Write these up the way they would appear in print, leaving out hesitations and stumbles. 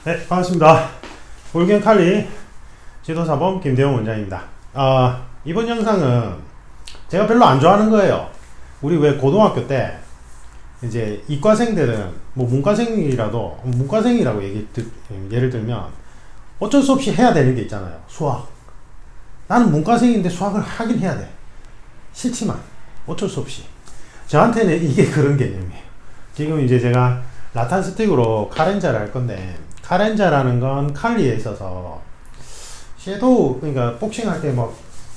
네, 반갑습니다. 볼겐 칼리 지도사범 김대용 원장입니다. 이번 영상은 제가 별로 안 좋아하는 거예요. 우리 왜 고등학교 때 이제 이과생들은 뭐 문과생이라고 예를 들면 어쩔 수 없이 해야 되는 게 있잖아요. 수학. 나는 문과생인데 수학을 하긴 해야 돼. 싫지만 어쩔 수 없이. 저한테는 이게 그런 개념이에요. 지금 이제 제가 라탄 스틱으로 카렌자를 할 건데, 카렌자라는 건 칼리에 있어서 섀도우, 그러니까 복싱할 때 뭐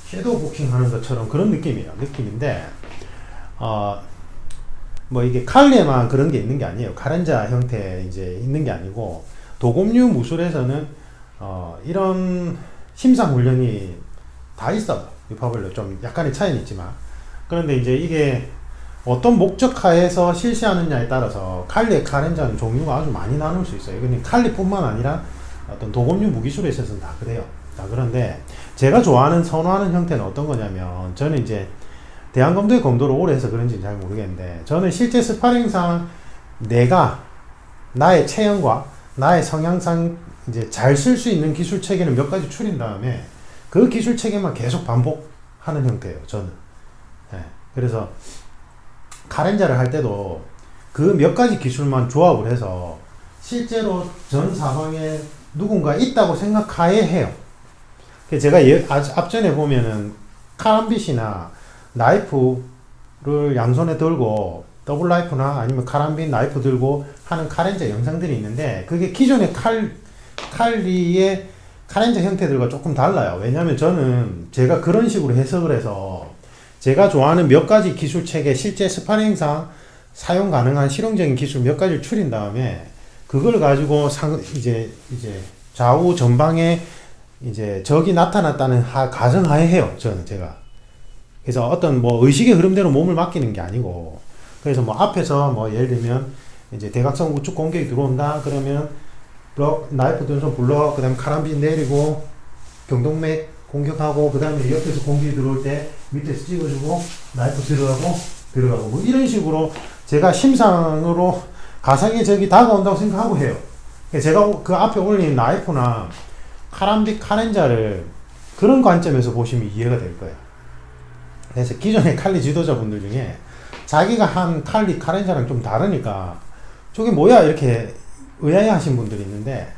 섀도우 복싱 하는 것처럼 그런 느낌인데, 뭐 이게 칼리에만 그런 게 있는 게 아니에요. 카렌자 형태 이제 있는 게 아니고, 도검류 무술에서는 이런 심상 훈련이 다 있어. 유파별로 좀 약간의 차이는 있지만. 그런데 이제 이게 어떤 목적 하에서 실시하느냐에 따라서 칼리의 카렌자는 종류가 아주 많이 나눌 수 있어요. 이건 칼리뿐만 아니라 어떤 도검류 무기술에 있어서는 다 그래요. 자, 그런데 제가 선호하는 형태는 어떤 거냐면, 저는 이제 대한검도의 검도를 오래 해서 그런지 잘 모르겠는데, 저는 실제 스파링상 내가 나의 체형과 나의 성향상 이제 잘 쓸 수 있는 기술 체계를 몇 가지 추린 다음에 그 기술 체계만 계속 반복하는 형태예요. 저는. 네. 그래서 카렌자를 할 때도 그 몇 가지 기술만 조합을 해서 실제로 전 사방에 누군가 있다고 생각하에 해요. 제가 앞전에 보면은 카람빗이나 나이프를 양손에 들고 더블 나이프나 아니면 카람빗 나이프 들고 하는 카렌자 영상들이 있는데, 그게 기존의 칼리의 카렌자 형태들과 조금 달라요. 왜냐하면 저는 제가 그런 식으로 해석을 해서 제가 좋아하는 몇 가지 기술 체계, 실제 스파링상 사용 가능한 실용적인 기술 몇 가지를 추린 다음에 그걸 가지고 이제 좌우 전방에 이제 적이 나타났다는 가정하에 해요. 제가. 그래서 어떤 뭐 의식의 흐름대로 몸을 맡기는 게 아니고, 그래서 뭐 앞에서 뭐 예를 들면 이제 대각선 우측 공격이 들어온다 그러면 나이프 든손 블럭, 그 다음에 카람빗 내리고 경동맥 공격하고, 그 다음에 옆에서 공격이 들어올 때 밑에서 찍어주고 나이프 들어가고 뭐 이런 식으로 제가 심상으로 가상의 적이 다가온다고 생각하고 해요. 제가 그 앞에 올린 나이프나 카람빗 카렌자를 그런 관점에서 보시면 이해가 될 거예요. 그래서 기존의 칼리 지도자분들 중에 자기가 한 칼리 카렌자랑 좀 다르니까 저게 뭐야 이렇게 의아해 하신 분들이 있는데,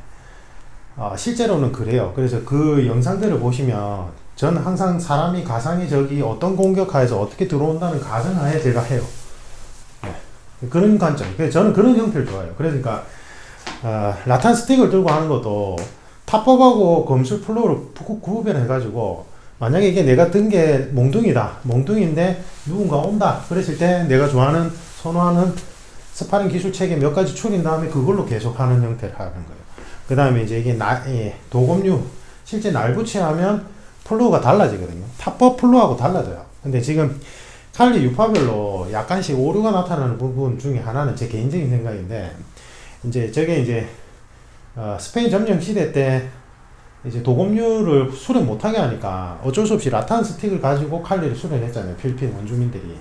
실제로는 그래요. 그래서 그 영상들을 보시면 저는 항상 사람이 가상의 적이 어떤 공격하에서 어떻게 들어온다는 가정하에 제가 해요. 네. 그런 관점. 그래서 저는 그런 형태를 좋아해요. 그러니까 라탄 스틱을 들고 하는 것도 탑법하고 검술 플로우를 구분해가지고, 만약에 이게 내가 든 게 몽둥인데 누군가 온다 그랬을 때 내가 선호하는 스파링 기술 체계 몇 가지 추린 다음에 그걸로 계속 하는 형태를 하는 거예요. 그 다음에 이제 이게 도검류 실제 날붙이하면 플로우가 달라지거든요. 탑법 플로우하고 달라져요. 근데 지금 칼리 유파별로 약간씩 오류가 나타나는 부분 중에 하나는 제 개인적인 생각인데, 이제 저게 이제 스페인 점령 시대 때 이제 도검류를 수련 못하게 하니까 어쩔 수 없이 라탄 스틱을 가지고 칼리를 수련했잖아요. 필리핀 원주민들이.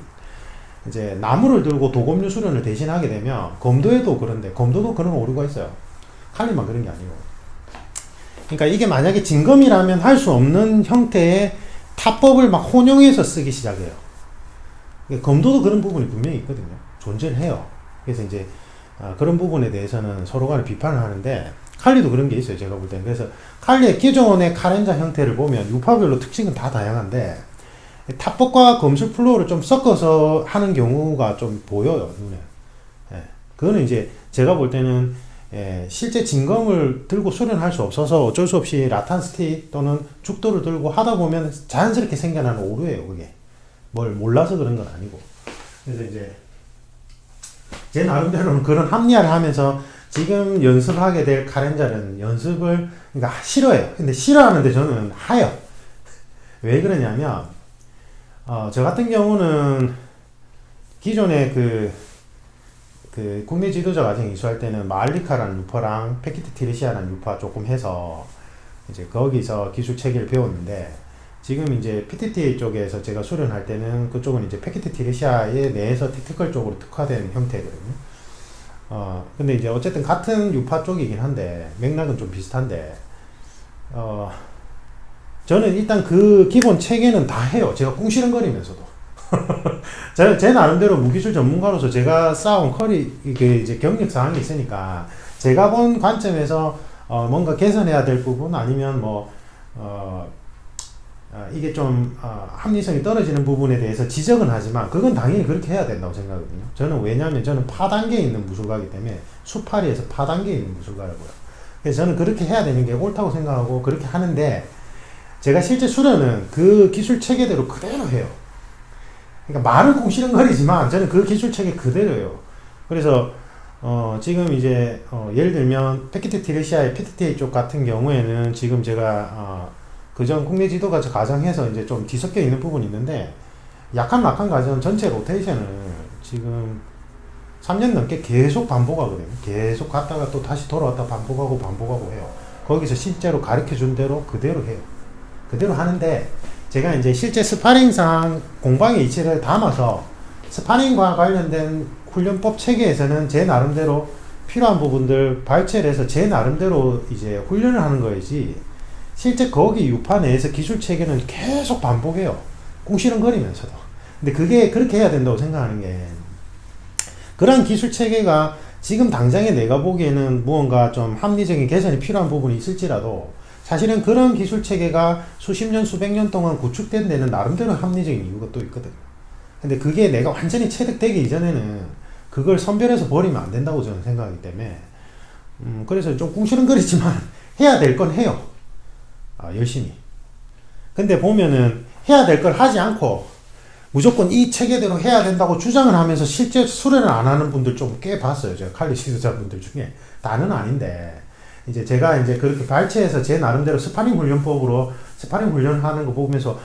이제 나무를 들고 도검류 수련을 대신하게 되면, 검도에도 그런데 검도도 그런 오류가 있어요. 칼리만 그런 게 아니고. 그러니까 이게 만약에 진검이라면 할 수 없는 형태의 타법을 막 혼용해서 쓰기 시작해요. 검도도 그런 부분이 분명히 있거든요. 존재를 해요. 그래서 이제 그런 부분에 대해서는 서로 간에 비판을 하는데, 칼리도 그런 게 있어요. 제가 볼 때는. 그래서 칼리의 기존의 카렌자 형태를 보면 유파별로 특징은 다 다양한데, 탑법과 검술 플로우를 좀 섞어서 하는 경우가 좀 보여요, 눈에. 예. 그거는 이제 제가 볼 때는 실제 진검을 들고 수련할 수 없어서 어쩔 수 없이 라탄 스틱 또는 죽도를 들고 하다 보면 자연스럽게 생겨나는 오류예요, 그게. 뭘 몰라서 그런 건 아니고. 그래서 이제 제 나름대로는 그런 합리화를 하면서 지금 연습하게 될 카렌자는 그러니까 싫어해요. 근데 싫어하는데 저는 하요. 왜 그러냐면, 저 같은 경우는 기존에 국내 지도자 과정 이수할 때는 마알리카라는 유파랑 페키트 티레시아라는 유파 조금 해서 이제 거기서 기술 체계를 배웠는데, 지금 이제 PTT 쪽에서 제가 수련할 때는 그쪽은 이제 페키트 티레시아에 내에서 테크니컬 쪽으로 특화된 형태거든요. 근데 이제 어쨌든 같은 유파 쪽이긴 한데, 맥락은 좀 비슷한데, 어, 저는 일단 그 기본 체계는 다 해요. 제가 꿍시렁거리면서도. 제 나름대로 무기술 전문가로서 제가 쌓아온 이게 이제 경력 사항이 있으니까, 제가 본 관점에서, 뭔가 개선해야 될 부분, 아니면 뭐, 이게 좀, 합리성이 떨어지는 부분에 대해서 지적은 하지만, 그건 당연히 그렇게 해야 된다고 생각하거든요. 저는 왜냐하면 저는 파단계에 있는 무술가이기 때문에, 수파리에서 파단계에 있는 무술가라고요. 그래서 저는 그렇게 해야 되는 게 옳다고 생각하고, 그렇게 하는데, 제가 실제 수련은 그 기술 체계대로 그대로 해요. 그러니까 말은 꽁시렁거리지만 저는 그 기술 체계 그대로예요. 그래서 지금 이제 예를 들면 패키트 티레시아의 PTTA 쪽 같은 경우에는 지금 제가 그전 국내 지도가 가정해서 이제 좀 뒤섞여 있는 부분이 있는데, 약한 낙한 과정 전체 로테이션을 지금 3년 넘게 계속 반복하거든요. 계속 갔다가 또 다시 돌아왔다 반복하고 해요. 거기서 실제로 가르쳐 준 대로 그대로 해요. 그대로 하는데, 제가 이제 실제 스파링상 공방의 이치를 담아서 스파링과 관련된 훈련법 체계에서는 제 나름대로 필요한 부분들 발췌를 해서 제 나름대로 이제 훈련을 하는 거이지, 실제 거기 유파 내에서 기술 체계는 계속 반복해요. 꿍시렁거리면서도. 근데 그게 그렇게 해야 된다고 생각하는 게, 그런 기술 체계가 지금 당장에 내가 보기에는 무언가 좀 합리적인 개선이 필요한 부분이 있을지라도, 사실은 그런 기술 체계가 수십 년, 수백 년 동안 구축된 데는 나름대로 합리적인 이유가 또 있거든요. 근데 그게 내가 완전히 체득되기 이전에는 그걸 선별해서 버리면 안 된다고 저는 생각하기 때문에, 그래서 좀 꿍시렁거리지만 해야 될 건 해요. 열심히. 근데 보면은 해야 될 걸 하지 않고 무조건 이 체계대로 해야 된다고 주장을 하면서 실제 수련을 안 하는 분들 좀 꽤 봤어요. 제가 칼리 지도자분들 중에. 다는 아닌데, 이제 제가 이제 그렇게 발췌해서 제 나름대로 스파링 훈련법으로 스파링 훈련하는 거 보면서,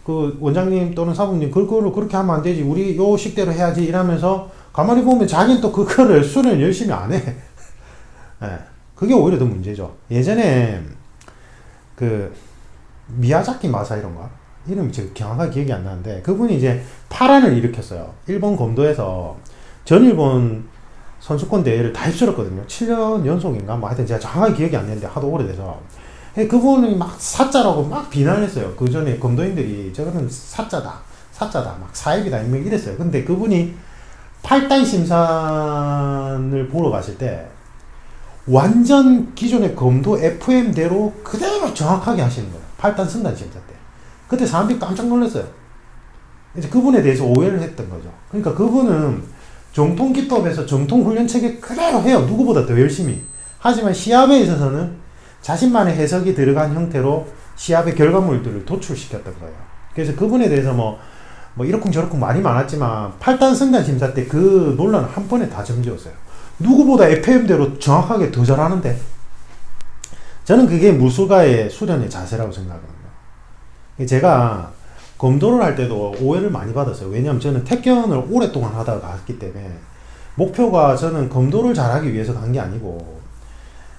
그 원장님 또는 사부님, 그거를 그렇게 하면 안 되지, 우리 요 식대로 해야지 이러면서 가만히 보면 자기는 또 그거를 수련 열심히 안 해. 네, 그게 오히려 더 문제죠. 예전에 그 미야자키 마사이론가 이름이 지금 정확하게 기억이 안 나는데, 그분이 이제 파란을 일으켰어요. 일본 검도에서 전일본 선수권 대회를 다 휩쓸었거든요. 7년 연속인가? 뭐 하여튼 제가 정확하게 기억이 안 나는데 하도 오래돼서. 그분이 막 사자라고 막 비난했어요. 그 전에 검도인들이 저거는 사자다, 막 사입이다, 이랬어요. 근데 그분이 8단 심사를 보러 갔을 때 완전 기존의 검도 FM대로 그대로 정확하게 하시는 거예요. 8단 승단 심사 때. 그때 사람들이 깜짝 놀랐어요. 이제 그분에 대해서 오해를 했던 거죠. 그러니까 그분은 정통 기법에서 정통 훈련 체계 그대로 해요. 누구보다 더 열심히. 하지만 시합에 있어서는 자신만의 해석이 들어간 형태로 시합의 결과물들을 도출시켰던 거예요. 그래서 그분에 대해서 뭐 이러쿵저러쿵 말이 많았지만 8단 승단 심사 때 그 논란을 한 번에 다 정지었어요. 누구보다 FM대로 정확하게 더 잘하는데. 저는 그게 무술가의 수련의 자세라고 생각합니다. 제가 검도를 할 때도 오해를 많이 받았어요. 왜냐하면 저는 태권을 오랫동안 하다가 갔기 때문에, 목표가 저는 검도를 잘하기 위해서 간 게 아니고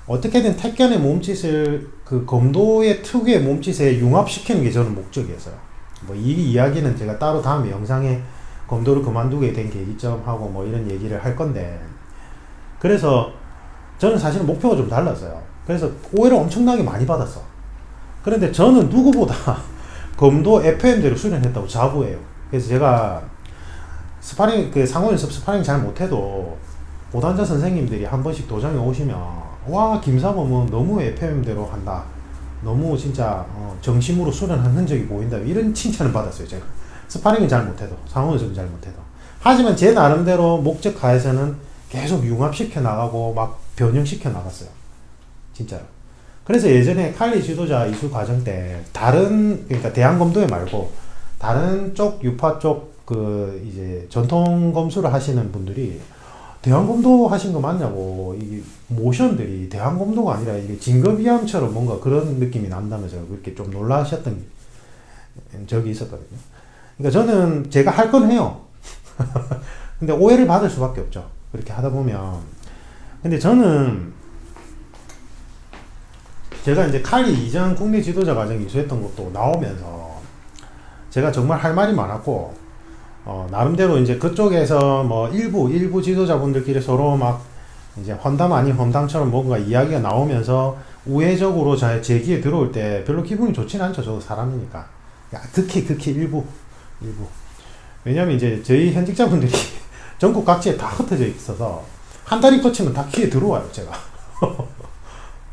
어떻게든 태권의 몸짓을 그 검도의 특유의 몸짓에 융합시키는 게 저는 목적이었어요. 뭐 이 이야기는 제가 따로 다음에 영상에 검도를 그만두게 된 계기점하고 뭐 이런 얘기를 할 건데, 그래서 저는 사실은 목표가 좀 달랐어요. 그래서 오해를 엄청나게 많이 받았어. 그런데 저는 누구보다 검도 FM대로 수련했다고 자부해요. 그래서 제가 스파링, 그 상호 연습 스파링 잘 못해도 보단자 선생님들이 한 번씩 도장에 오시면, 와, 김사범은 너무 FM대로 한다, 너무 진짜 정심으로 수련한 흔적이 보인다, 이런 칭찬을 받았어요. 제가 스파링은 잘 못해도, 상호 연습은 잘 못해도. 하지만 제 나름대로 목적 하에서는 계속 융합시켜 나가고 막 변형시켜 나갔어요. 진짜로. 그래서 예전에 칼리 지도자 이수 과정 때 그러니까 대한검도회 말고 다른 쪽 유파 쪽 그 이제 전통 검수를 하시는 분들이 대한검도 하신 거 맞냐고, 이 모션들이 대한검도가 아니라 이게 진급이함처럼 뭔가 그런 느낌이 난다면서 그렇게 좀 놀라셨던 적이 있었거든요. 그러니까 저는 제가 할 건 해요. 근데 오해를 받을 수밖에 없죠. 그렇게 하다 보면. 근데 저는 제가 이제 칼리 이전 국내 지도자 과정 이수했던 것도 나오면서 제가 정말 할 말이 많았고, 나름대로 이제 그쪽에서 뭐 일부 지도자분들끼리 서로 막 이제 험담 아닌 험담처럼 뭔가 이야기가 나오면서 우회적으로 제 귀에 들어올 때 별로 기분이 좋진 않죠. 저도 사람이니까. 야, 극히 일부. 왜냐면 이제 저희 현직자분들이 전국 각지에 다 흩어져 있어서 한 달이 거치면 다 귀에 들어와요, 제가.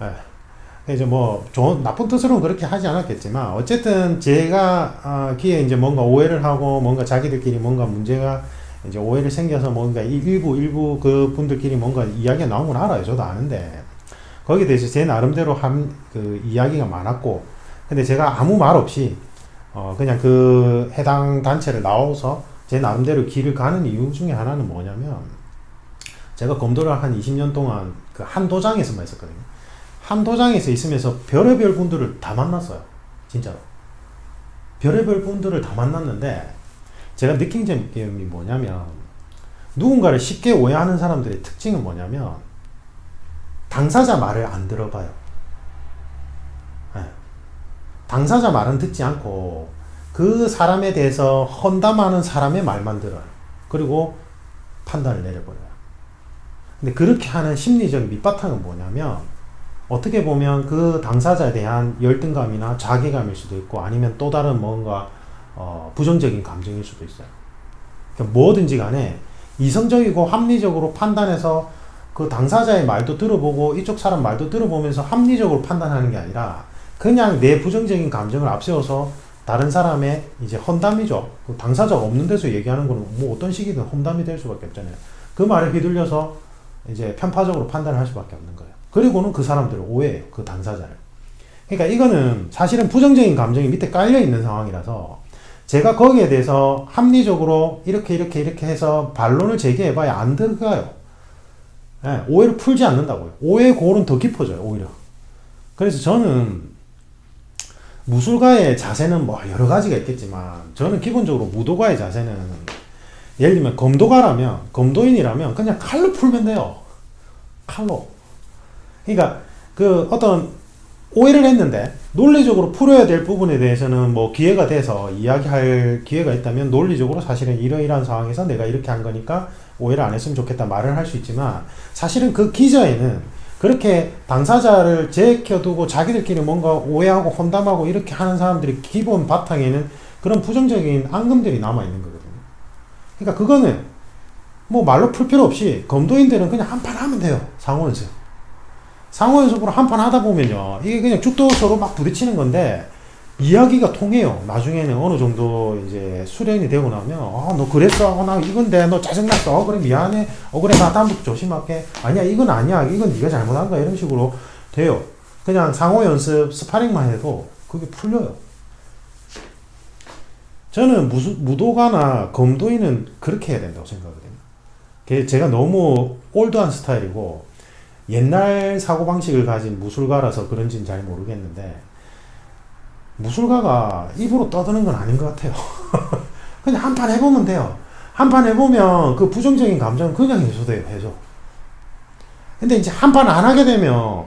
네. 이제 뭐 좋은 나쁜 뜻으로는 그렇게 하지 않았겠지만 어쨌든 제가 귀에 이제 뭔가 오해를 하고 뭔가 자기들끼리 뭔가 문제가 이제 오해를 생겨서 뭔가 일부 그 분들끼리 뭔가 이야기가 나온 건 알아요. 저도 아는데 거기에 대해서 제 나름대로 한 그 이야기가 많았고, 근데 제가 아무 말 없이 그냥 그 해당 단체를 나와서 제 나름대로 길을 가는 이유 중에 하나는 뭐냐면, 제가 검도를 한 20년 동안 그 한 도장에서만 있었거든요. 한 도장에서 있으면서 별의별 분들을 다 만났어요. 진짜로. 별의별 분들을 다 만났는데, 제가 느낀 점이 뭐냐면, 누군가를 쉽게 오해하는 사람들의 특징은 뭐냐면, 당사자 말을 안 들어봐요. 네. 당사자 말은 듣지 않고, 그 사람에 대해서 헌담하는 사람의 말만 들어요. 그리고 판단을 내려버려요. 근데 그렇게 하는 심리적 밑바탕은 뭐냐면, 어떻게 보면 그 당사자에 대한 열등감이나 자괴감일 수도 있고, 아니면 또 다른 뭔가 부정적인 감정일 수도 있어요. 그러니까 뭐든지 간에 이성적이고 합리적으로 판단해서 그 당사자의 말도 들어보고 이쪽 사람 말도 들어보면서 합리적으로 판단하는 게 아니라 그냥 내 부정적인 감정을 앞세워서 다른 사람의 이제 험담이죠. 그 당사자가 없는 데서 얘기하는 거는 뭐 어떤 식이든 험담이 될 수밖에 없잖아요. 그 말에 휘둘려서 이제 편파적으로 판단을 할 수밖에 없는 거예요. 그리고는 그 사람들을 오해해요. 그 당사자를. 그러니까 이거는 사실은 부정적인 감정이 밑에 깔려 있는 상황이라서 제가 거기에 대해서 합리적으로 이렇게 해서 반론을 제기해봐야 안 들어가요. 네, 오해를 풀지 않는다고요. 오해 골은 더 깊어져요, 오히려. 그래서 저는 무술가의 자세는 뭐 여러 가지가 있겠지만, 저는 기본적으로 무도가의 자세는, 예를 들면 검도인이라면 그냥 칼로 풀면 돼요. 칼로. 그러니까 그 어떤 오해를 했는데 논리적으로 풀어야 될 부분에 대해서는 뭐 기회가 돼서 이야기할 기회가 있다면 논리적으로 사실은 이러이러한 상황에서 내가 이렇게 한 거니까 오해를 안 했으면 좋겠다 말을 할 수 있지만, 사실은 그 기저에는 그렇게 당사자를 제껴두고 자기들끼리 뭔가 오해하고 혼담하고 이렇게 하는 사람들이 기본 바탕에는 그런 부정적인 앙금들이 남아있는 거거든요. 그러니까 그거는 뭐 말로 풀 필요 없이 검도인들은 그냥 한판 하면 돼요. 상호연습으로 한판 하다 보면요, 이게 그냥 죽도 서로 막 부딪히는 건데 이야기가 통해요. 나중에는 어느 정도 이제 수련이 되고 나면, 너 그랬어? 나 이건데 너 짜증났어? 그래 미안해. 그래 나 다음부터 조심할게. 아니야 이건 아니야. 이건 네가 잘못한 거야. 이런 식으로 돼요. 그냥 상호 연습 스파링만 해도 그게 풀려요. 저는 무도가나 검도인은 그렇게 해야 된다고 생각하거든요. 제가 너무 올드한 스타일이고 옛날 사고방식을 가진 무술가라서 그런지는 잘 모르겠는데, 무술가가 입으로 떠드는 건 아닌 것 같아요. 그냥 한판 해보면 돼요. 한판 해보면 그 부정적인 감정은 그냥 해소돼요. 해소. 근데 이제 한판 안 하게 되면,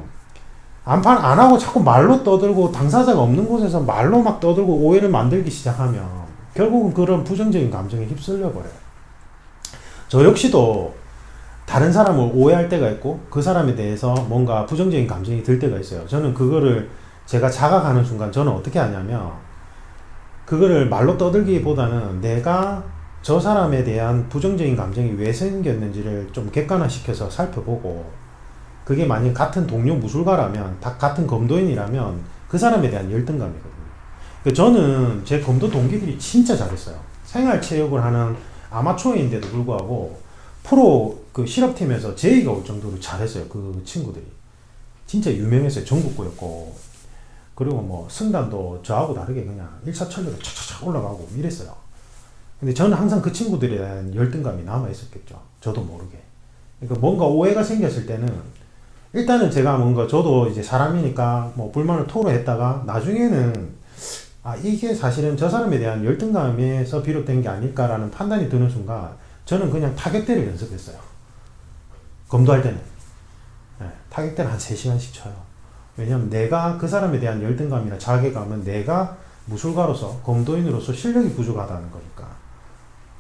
한판 안 하고 자꾸 말로 떠들고 당사자가 없는 곳에서 말로 막 떠들고 오해를 만들기 시작하면 결국은 그런 부정적인 감정에 휩쓸려 버려요. 저 역시도 다른 사람을 오해할 때가 있고 그 사람에 대해서 뭔가 부정적인 감정이 들 때가 있어요. 저는 그거를 제가 자각하는 순간 저는 어떻게 하냐면, 그거를 말로 떠들기보다는 내가 저 사람에 대한 부정적인 감정이 왜 생겼는지를 좀 객관화시켜서 살펴보고, 그게 만약 같은 동료 무술가라면, 같은 검도인이라면 그 사람에 대한 열등감이거든요. 저는 제 검도 동기들이 진짜 잘했어요. 생활체육을 하는 아마추어인데도 불구하고 프로 그 실업팀에서 제의가 올 정도로 잘했어요. 그 친구들이 진짜 유명했어요. 전국구였고, 그리고 뭐 승단도 저하고 다르게 그냥 일사천리로 착착착 올라가고 이랬어요. 근데 저는 항상 그 친구들에 대한 열등감이 남아 있었겠죠. 저도 모르게. 그러니까 뭔가 오해가 생겼을 때는 일단은 제가 뭔가 저도 이제 사람이니까 뭐 불만을 토로했다가 나중에는 이게 사실은 저 사람에 대한 열등감에서 비롯된 게 아닐까라는 판단이 드는 순간 저는 그냥 타격대를 연습했어요. 검도할 때는. 네, 타격대를 한 3시간씩 쳐요. 왜냐면 내가 그 사람에 대한 열등감이나 자괴감은 내가 무술가로서 검도인으로서 실력이 부족하다는 거니까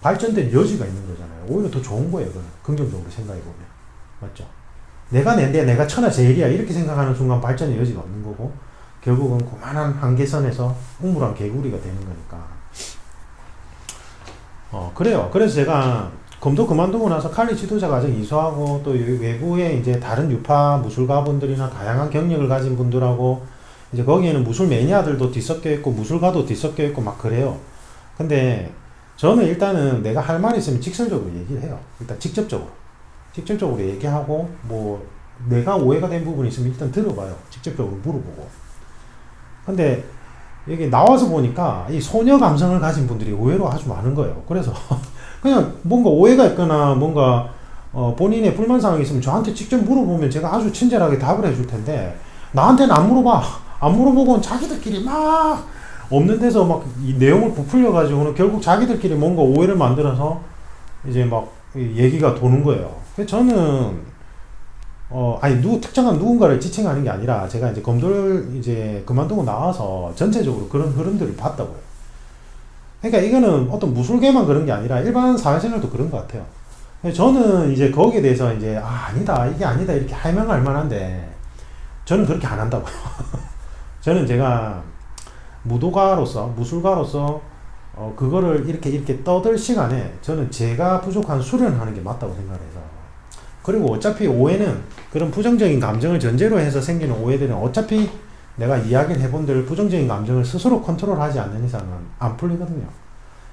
발전된 여지가 있는 거잖아요. 오히려 더 좋은 거예요. 그건 긍정적으로 생각해 보면. 맞죠? 내가 낸데 내가 천하제일이야 이렇게 생각하는 순간 발전의 여지가 없는 거고 결국은 그만한 한계선에서 우물한 개구리가 되는 거니까. 그래요. 그래서 제가 검도 그만두고 나서 칼리 지도자 과정 이수하고 또 외부에 이제 다른 유파 무술가분들이나 다양한 경력을 가진 분들하고 이제 거기에는 무술 매니아들도 뒤섞여 있고 무술가도 뒤섞여 있고 막 그래요. 근데 저는 일단은 내가 할 말이 있으면 직설적으로 얘기를 해요. 일단 직접적으로 얘기하고 뭐 내가 오해가 된 부분이 있으면 일단 들어봐요. 직접적으로 물어보고. 근데 여기 나와서 보니까 이 소녀 감성을 가진 분들이 의외로 아주 많은 거예요. 그래서 그냥 뭔가 오해가 있거나 뭔가 본인의 불만사항이 있으면 저한테 직접 물어보면 제가 아주 친절하게 답을 해줄 텐데 나한테는 안 물어봐. 안 물어보고는 자기들끼리 막 없는 데서 막 이 내용을 부풀려 가지고는 결국 자기들끼리 뭔가 오해를 만들어서 이제 막 얘기가 도는 거예요. 그래서 저는 아니 특정한 누군가를 지칭하는 게 아니라 제가 이제 검도를 이제 그만두고 나와서 전체적으로 그런 흐름들을 봤다고요. 그러니까 이거는 어떤 무술계만 그런 게 아니라 일반 사회생활도 그런 것 같아요. 저는 이제 거기에 대해서 이제 아니다 이게 아니다 이렇게 해명할 만한데 저는 그렇게 안 한다고요. 저는 제가 무도가로서 무술가로서 그거를 이렇게 떠들 시간에 저는 제가 부족한 수련하는 게 맞다고 생각해서. 그리고 어차피 오해는 그런 부정적인 감정을 전제로 해서 생기는 오해들은 어차피 내가 이야기를 해본 대로 부정적인 감정을 스스로 컨트롤하지 않는 이상은 안 풀리거든요.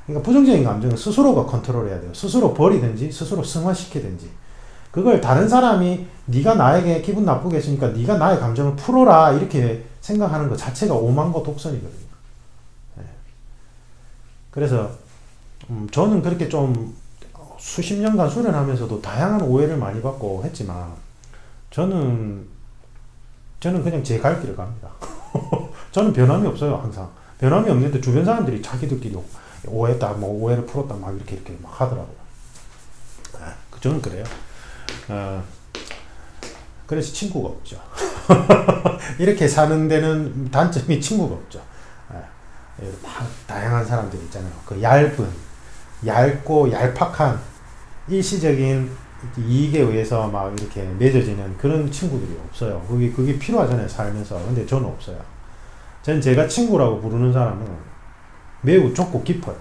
그러니까 부정적인 감정은 스스로가 컨트롤해야 돼요. 스스로 버리든지 스스로 승화시키든지. 그걸 다른 사람이 네가 나에게 기분 나쁘게 했으니까 네가 나의 감정을 풀어라 이렇게 생각하는 것 자체가 오만과 독선이거든요. 네. 그래서 저는 그렇게 좀 수십 년간 수련하면서도 다양한 오해를 많이 받고 했지만 저는 그냥 제 갈 길을 갑니다. 저는 변함이 없어요. 항상 변함이 없는데 주변 사람들이 자기들끼리 오해했다 뭐 오해를 풀었다 막 이렇게 막 하더라고요. 저는 그래요. 그래서 친구가 없죠. 이렇게 사는 데는 단점이 친구가 없죠. 다양한 사람들 있잖아요. 그 얇고 얄팍한 일시적인 이익에 의해서 막 이렇게 맺어지는 그런 친구들이 없어요. 그게 필요하잖아요, 살면서. 근데 저는 없어요. 전 제가 친구라고 부르는 사람은 매우 좁고 깊어요.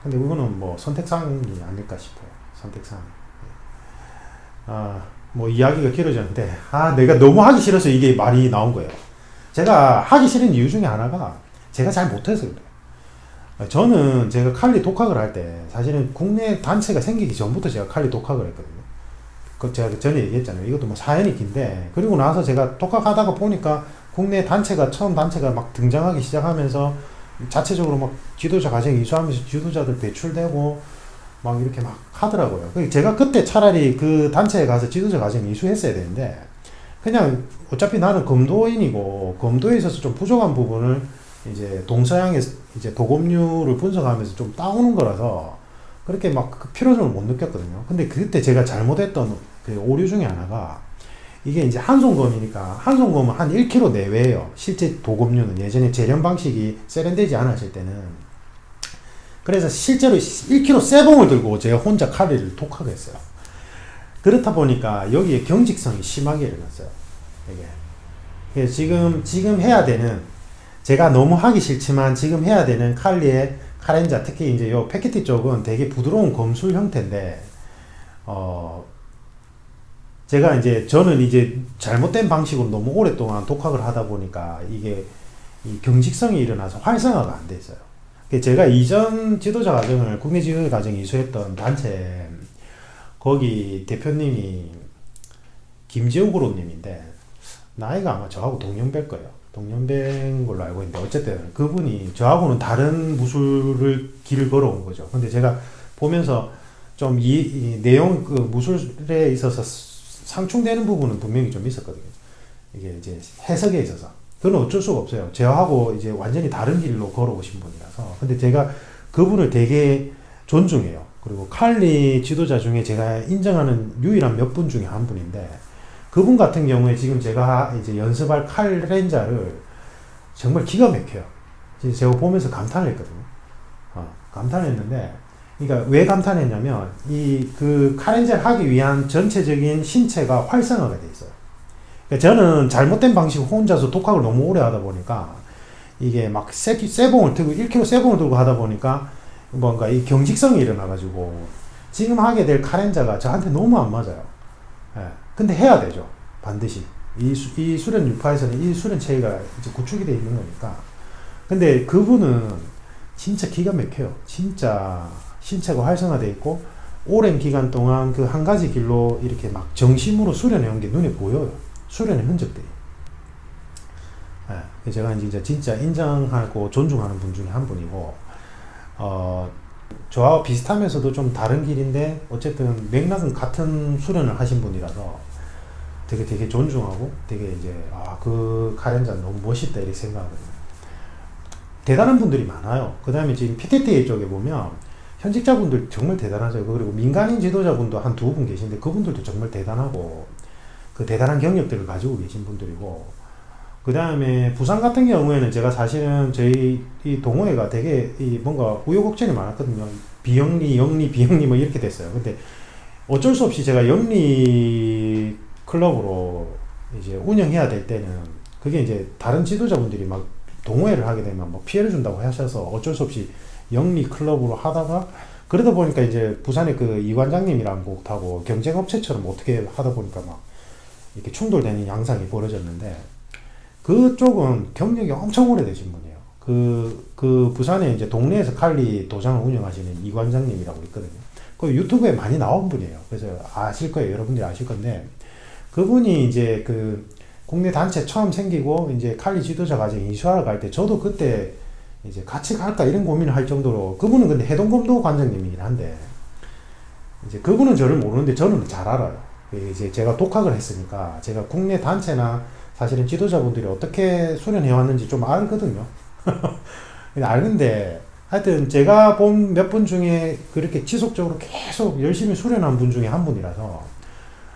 근데 그거는 뭐 선택사항이 아닐까 싶어요. 선택사항. 뭐 이야기가 길어졌는데, 내가 너무 하기 싫어서 이게 말이 나온 거예요. 제가 하기 싫은 이유 중에 하나가 제가 잘 못해서 그래요. 저는 제가 칼리 독학을 할 때 사실은 국내 단체가 생기기 전부터 제가 칼리 독학을 했거든요. 제가 전에 얘기했잖아요. 이것도 뭐 사연이 긴데, 그리고 나서 제가 독학하다가 보니까 국내 단체가 처음 단체가 막 등장하기 시작하면서 자체적으로 막 지도자 과정 이수하면서 지도자들 배출되고 막 이렇게 막 하더라고요. 제가 그때 차라리 그 단체에 가서 지도자 과정 이수했어야 되는데 그냥 어차피 나는 검도인이고 검도에 있어서 좀 부족한 부분을 이제 동서양의 이제 도검류를 분석하면서 좀 따오는 거라서 그렇게 막 그 필요성을 못 느꼈거든요. 근데 그때 제가 잘못했던 그 오류 중에 하나가 이게 이제 한송검이니까 한송검은 한 1kg 내외예요. 실제 도검류는 예전에 재련 방식이 세련되지 않았을 때는. 그래서 실제로 1kg 쇠봉을 들고 제가 혼자 칼리를 독학했어요. 그렇다 보니까 여기에 경직성이 심하게 일어났어요. 이게. 그래서 지금 해야 되는 제가 너무 하기 싫지만 지금 해야 되는 칼리의 카렌자, 특히 이제 요 패키티 쪽은 되게 부드러운 검술 형태인데, 저는 이제 잘못된 방식으로 너무 오랫동안 독학을 하다 보니까 이게 이 경직성이 일어나서 활성화가 안 돼 있어요. 제가 이전 지도자 과정을, 국내 지도자 과정 이수했던 단체, 거기 대표님이 김재욱으로님인데, 나이가 아마 저하고 동년배일 거예요. 동년배인 걸로 알고 있는데, 어쨌든 그분이 저하고는 다른 무술을 길을 걸어온 거죠. 근데 제가 보면서 좀 이 내용, 그 무술에 있어서 상충되는 부분은 분명히 좀 있었거든요. 이게 이제 해석에 있어서. 그건 어쩔 수가 없어요. 저하고 이제 완전히 다른 길로 걸어오신 분이라서. 근데 제가 그분을 되게 존중해요. 그리고 칼리 지도자 중에 제가 인정하는 유일한 몇 분 중에 한 분인데, 그분 같은 경우에 지금 제가 이제 연습할 칼렌자를 정말 기가 막혀요. 제가 보면서 감탄을 했거든요. 감탄했는데, 그러니까 왜 감탄했냐면 이 그 카렌자를 하기 위한 전체적인 신체가 활성화가 돼 있어요. 그러니까 저는 잘못된 방식 혼자서 독학을 너무 오래 하다 보니까 이게 막 쇠봉을 들고 1kg 쇠봉을 들고 하다 보니까 뭔가 이 경직성이 일어나가지고 지금 하게 될 카렌자가 저한테 너무 안 맞아요. 예. 근데 해야 되죠. 반드시. 이 수련 유파에서는 이 수련 체계가 이제 구축이 되어 있는 거니까. 근데 그분은 진짜 기가 막혀요. 진짜 신체가 활성화되어 있고 오랜 기간 동안 그 한 가지 길로 이렇게 막 정심으로 수련해온 게 눈에 보여요. 수련의 흔적들이. 예. 제가 이제 진짜 인정하고 존중하는 분 중에 한 분이고, 저와 비슷하면서도 좀 다른 길인데 어쨌든 맥락은 같은 수련을 하신 분이라서 되게 존중하고 되게 이제 그 카렌자 너무 멋있다 이렇게 생각하거든요. 대단한 분들이 많아요. 그 다음에 지금 PTT 쪽에 보면 현직자분들 정말 대단하죠. 그리고 민간인 지도자분도 한 두 분 계신데 그분들도 정말 대단하고 그 대단한 경력들을 가지고 계신 분들이고, 그 다음에 부산 같은 경우에는 제가 사실은 저희 이 동호회가 되게 뭔가 우여곡절이 많았거든요. 비영리, 영리, 비영리 뭐 이렇게 됐어요. 근데 어쩔 수 없이 제가 영리 클럽으로 이제 운영해야 될 때는 그게 이제 다른 지도자분들이 막 동호회를 하게 되면 뭐 피해를 준다고 하셔서 어쩔 수 없이 영리 클럽으로 하다가, 그러다 보니까 이제 부산에 그 이관장님이랑 하고 경쟁업체처럼 어떻게 하다 보니까 막 이렇게 충돌되는 양상이 벌어졌는데, 그쪽은 경력이 엄청 오래되신 분이에요. 그 부산에 이제 동네에서 칼리 도장을 운영하시는 이관장님이라고 있거든요. 그 유튜브에 많이 나온 분이에요. 그래서 아실 거예요. 여러분들이 아실 건데, 그분이 이제 그 국내 단체 처음 생기고 이제 칼리 지도자 과정 이수하러 갈 때 저도 그때 이제 같이 갈까 이런 고민을 할 정도로, 그분은 근데 해동검도 관장님이긴 한데 이제 그분은 저를 모르는데 저는 잘 알아요. 이제 제가 독학을 했으니까 제가 국내 단체나 사실은 지도자분들이 어떻게 수련해 왔는지 좀 알거든요. 알는데 하여튼 제가 본 몇 분 중에 그렇게 지속적으로 계속 열심히 수련한 분 중에 한 분이라서,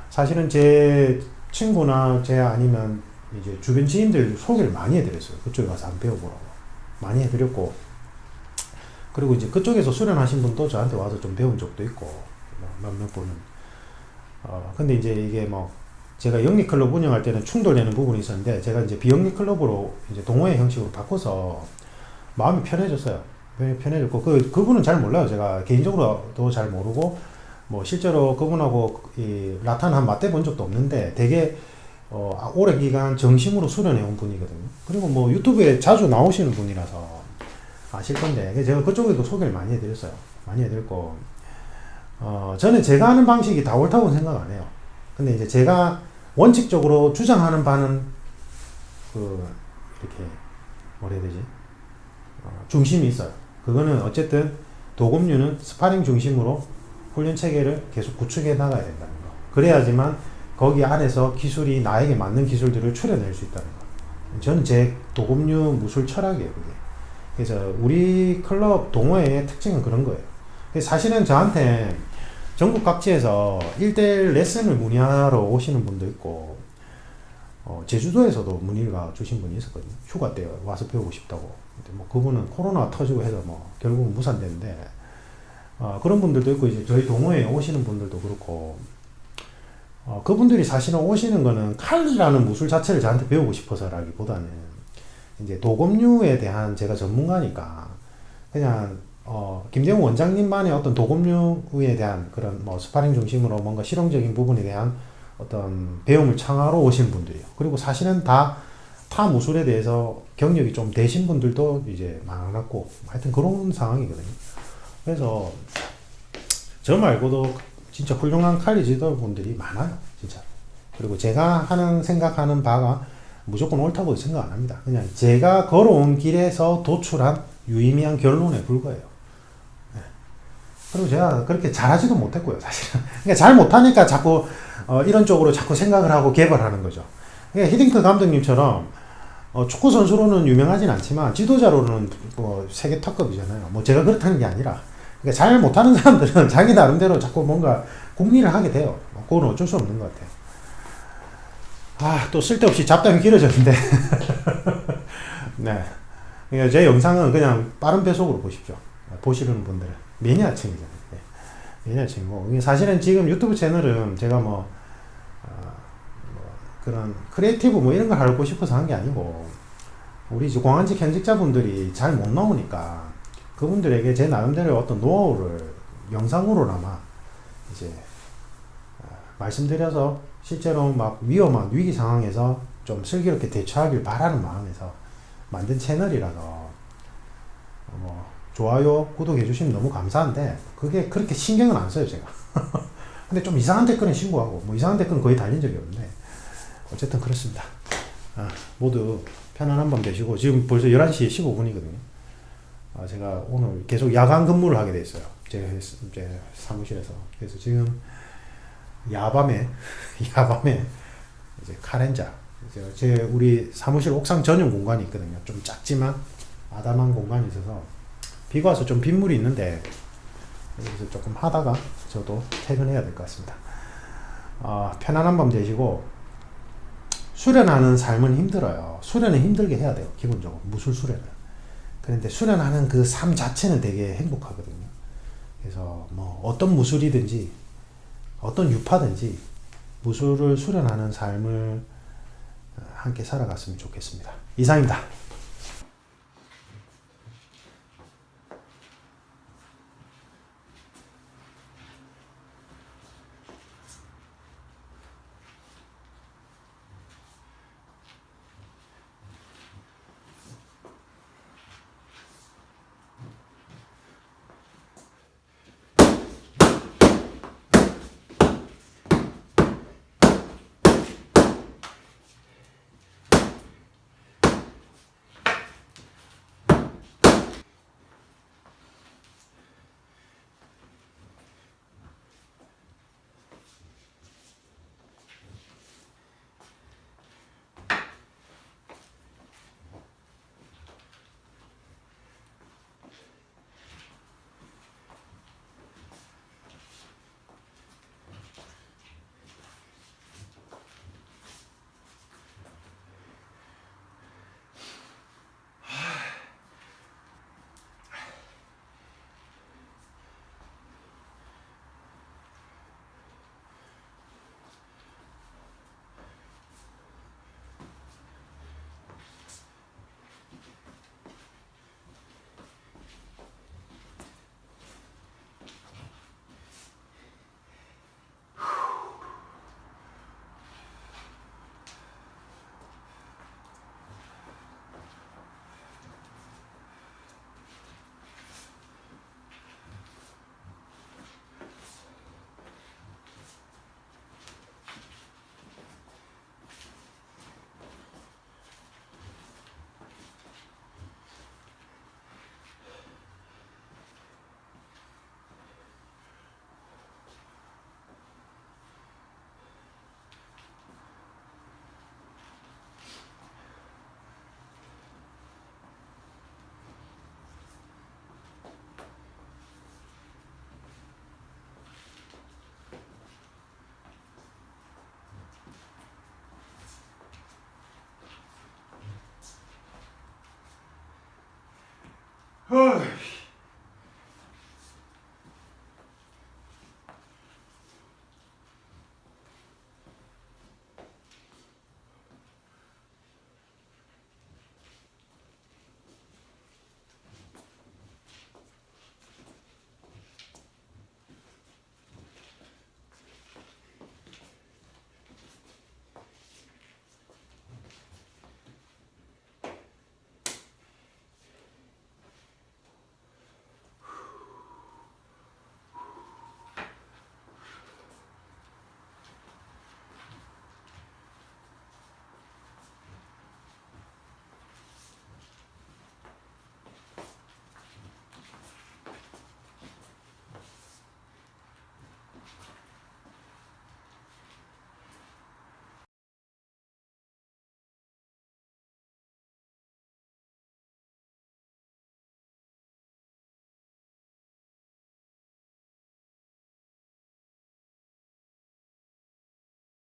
사실은 제 친구나 제 아니면 이제 주변 지인들 소개를 많이 해드렸어요. 그쪽에 가서 한번 배워보라고 많이 해드렸고, 그리고 이제 그쪽에서 수련하신 분도 저한테 와서 좀 배운 적도 있고 몇몇 분은. 근데 이제 이게 뭐 제가 영리 클럽 운영할 때는 충돌되는 부분이 있었는데 제가 이제 비영리 클럽으로 이제 동호회 형식으로 바꿔서 마음이 편해졌어요. 편해졌고, 그분은 잘 몰라요. 제가 개인적으로도 잘 모르고 뭐 실제로 그분하고 이 라탄 한 맞대 본 적도 없는데 되게 오랜 기간 정심으로 수련해 온 분이거든요. 그리고 뭐 유튜브에 자주 나오시는 분이라서 아실 건데 제가 그쪽에도 소개를 많이 해드렸어요. 많이 해드렸고, 저는 제가 하는 방식이 다 옳다고 생각 안 해요. 근데 이제 제가 원칙적으로 주장하는 바는 이렇게 뭐라 해야 되지? 중심이 있어요. 그거는 어쨌든 도금류는 스파링 중심으로 훈련 체계를 계속 구축해 나가야 된다는 거. 그래야지만 거기 안에서 기술이 나에게 맞는 기술들을 추려낼 수 있다는 거. 저는 제 도금류 무술 철학이에요, 그게. 그래서 우리 클럽 동호회의 특징은 그런 거예요. 사실은 저한테 전국 각지에서 1대1 레슨을 문의하러 오시는 분도 있고, 제주도에서도 문의가 주신 분이 있었거든요. 휴가 때 와서 배우고 싶다고. 근데 뭐 그분은 코로나 터지고 해서 뭐 결국은 무산됐는데, 그런 분들도 있고, 이제 저희 동호회에 오시는 분들도 그렇고, 그분들이 사실은 오시는 거는 칼이라는 무술 자체를 저한테 배우고 싶어서라기보다는 이제 도검류에 대한 제가 전문가니까 그냥 김대웅 원장님만의 어떤 도검류에 대한 그런 뭐 스파링 중심으로 뭔가 실용적인 부분에 대한 어떤 배움을 청하러 오신 분들이에요. 그리고 사실은 다 타 무술에 대해서 경력이 좀 되신 분들도 이제 많았고, 하여튼 그런 상황이거든요. 그래서 저 말고도 진짜 훌륭한 칼리 지도자분들이 많아요, 진짜. 그리고 제가 생각하는 바가 무조건 옳다고 생각 안 합니다. 그냥 제가 걸어온 길에서 도출한 유의미한 결론에 불과해요. 네. 그리고 제가 그렇게 잘하지도 못했고요, 사실은. 그러니까 잘 못하니까 자꾸 이런 쪽으로 자꾸 생각을 하고 개발하는 거죠. 그러니까 히딩크 감독님처럼 축구 선수로는 유명하진 않지만 지도자로는 뭐 세계 탑급이잖아요. 뭐 제가 그렇다는 게 아니라, 그러니까 잘 못하는 사람들은 자기 나름대로 자꾸 뭔가 궁리를 하게 돼요. 그건 어쩔 수 없는 것 같아요. 또 쓸데없이 잡담이 길어졌는데. 네. 그러니까 제 영상은 그냥 빠른 배속으로 보십시오. 보시는 분들은 매니아층이잖아요. 네. 매니아층이고 이게 사실은 지금 유튜브 채널은 제가 뭐 그런 크리에이티브 뭐 이런 걸 하고 싶어서 한 게 아니고 우리 이제 공안직 현직자분들이 잘 못 나오니까 그분들에게 제 나름대로 어떤 노하우를 영상으로나마 이제 말씀드려서 실제로 막 위험한 위기 상황에서 좀 슬기롭게 대처하길 바라는 마음에서 만든 채널이라서 뭐 좋아요 구독해 주시면 너무 감사한데 그게 그렇게 신경은 안 써요 제가. 근데 좀 이상한 댓글은 신고하고 뭐 이상한 댓글은 거의 달린 적이 없는데 어쨌든 그렇습니다. 모두 편안한 밤 되시고 지금 벌써 11시 15분이거든요. 제가 오늘 계속 야간 근무를 하게 돼 있어요. 제 사무실에서. 그래서 지금 야밤에 이제 카렌자 제 우리 사무실 옥상 전용 공간이 있거든요. 좀 작지만 아담한 공간이 있어서 비가 와서 좀 빗물이 있는데 여기서 조금 하다가 저도 퇴근해야 될 것 같습니다. 편안한 밤 되시고 수련하는 삶은 힘들어요. 수련은 힘들게 해야 돼요. 기본적으로 무술 수련은. 그런데 수련하는 그 삶 자체는 되게 행복하거든요. 그래서 뭐 어떤 무술이든지 어떤 유파든지 무술을 수련하는 삶을 함께 살아갔으면 좋겠습니다. 이상입니다.